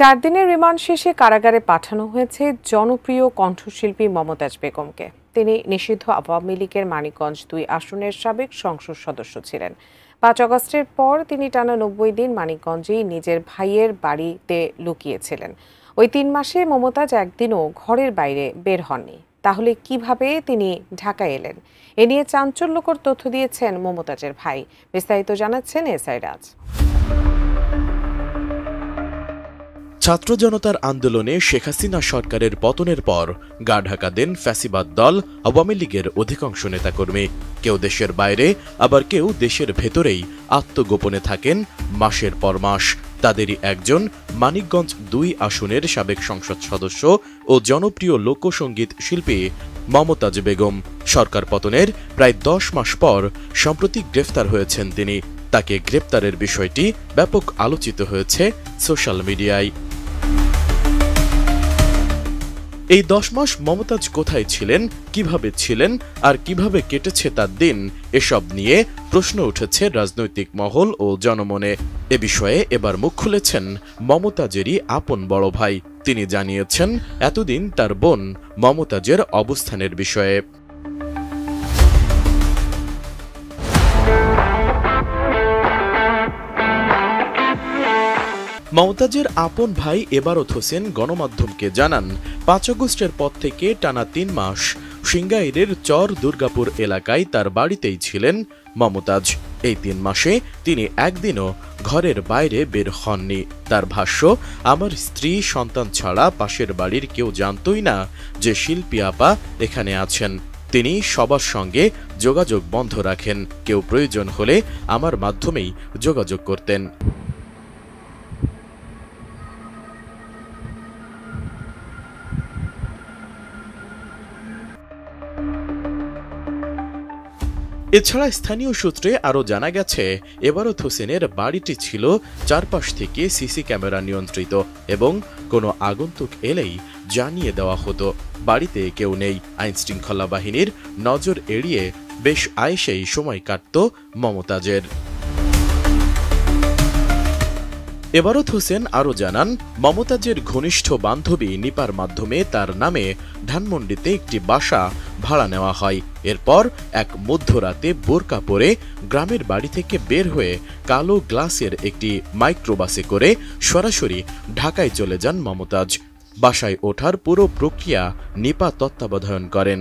4 দিনের রিমান্ড শেষে কারাগারে পাঠানো হয়েছে জনপ্রিয় কণ্ঠশিল্পী মমতাজ বেগমকে। তিনি নিষিদ্ধ আওয়ামী লীগের মানিকগঞ্জ 2 আসনের সাবেক সংসদ সদস্য ছিলেন। 5 আগস্টের পর তিনি টানা 90 দিন মানিকগঞ্জেই নিজের ভাইয়ের বাড়িতে লুকিয়েছিলেন। ওই 3 মাসে মমতাজ একদিনও ঘরের বাইরে বের হননি। তাহলে কিভাবে তিনি ঢাকায় এলেন? এ নিয়ে চাঞ্চল্যকর তথ্য দিয়েছেন মমতাজের ভাই। বিস্তারিত জানাচ্ছেন এসআই রাজ। ছাত্র জনতার আন্দোলনে শেখ হাসিনা সরকারের পতনের পর গা ঢাকা দেন ফ্যাসিবাদ দল আওয়ামী লীগের অধিকাংশ নেতাকর্মী। কেউ দেশের বাইরে, আবার কেউ দেশের ভেতরেই আত্মগোপনে থাকেন মাসের পর মাস। তাদেরই একজন মানিকগঞ্জ 2 আসনের সাবেক সংসদ সদস্য ও জনপ্রিয় লোকসঙ্গীত শিল্পী মমতাজ বেগম। সরকার পতনের প্রায় 10 মাস পর সম্প্রতি গ্রেফতার হয়েছেন তিনি। তাকে গ্রেপ্তারের বিষয়টি ব্যাপক আলোচিত হয়েছে সোশ্যাল মিডিয়ায়। এই 10 মাস মমতাজ কোথায় ছিলেন, কিভাবে ছিলেন আর কিভাবে কেটেছে তার দিন, এসব নিয়ে প্রশ্ন উঠেছে রাজনৈতিক মহল ও জনমনে। এ বিষয়ে এবার মুখ খুলেছেন মমতাজেরই আপন বড় ভাই। তিনি জানিয়েছেন এতদিন তার বোন মমতাজের অবস্থানের বিষয়ে। মমতাজের আপন ভাই এবারত হোসেন গণমাধ্যমকে জানান, 5 আগস্টের পর থেকে টানা 3 মাস সিংগাইরের চর দুর্গাপুর এলাকায় তার বাড়িতেই ছিলেন মমতাজ। এই 3 মাসে তিনি একদিনও ঘরের বাইরে বের হননি। তার ভাষ্য, আমার স্ত্রী সন্তান ছাড়া পাশের বাড়ির কেউ জানতই না যে শিল্পী আপা এখানে আছেন। তিনি সবার সঙ্গে যোগাযোগ বন্ধ রাখেন। কেউ প্রয়োজন হলে আমার মাধ্যমেই যোগাযোগ করতেন। এছাড়া স্থানীয় সূত্রে আরও জানা গেছে, এবারত হোসেনের বাড়িটি ছিল চারপাশ থেকে সিসি ক্যামেরা নিয়ন্ত্রিত এবং কোনো আগন্তুক এলেই জানিয়ে দেওয়া হতো বাড়িতে কেউ নেই। আইনশৃঙ্খলা বাহিনীর নজর এড়িয়ে বেশ আয়েসেই সময় কাটত মমতাজের। এবারত হোসেন আরও জানান, মমতাজের ঘনিষ্ঠ বান্ধবী নিপার মাধ্যমে তার নামে ধানমন্ডিতে একটি বাসা ভাড়া নেওয়া হয়। এরপর এক মধ্যরাতে বোরকা পরে গ্রামের বাড়ি থেকে বের হয়ে কালো গ্লাসের একটি মাইক্রোবাসে করে সরাসরি ঢাকায় চলে যান মমতাজ। বাসায় ওঠার পুরো প্রক্রিয়া নিপা তত্ত্বাবধান করেন।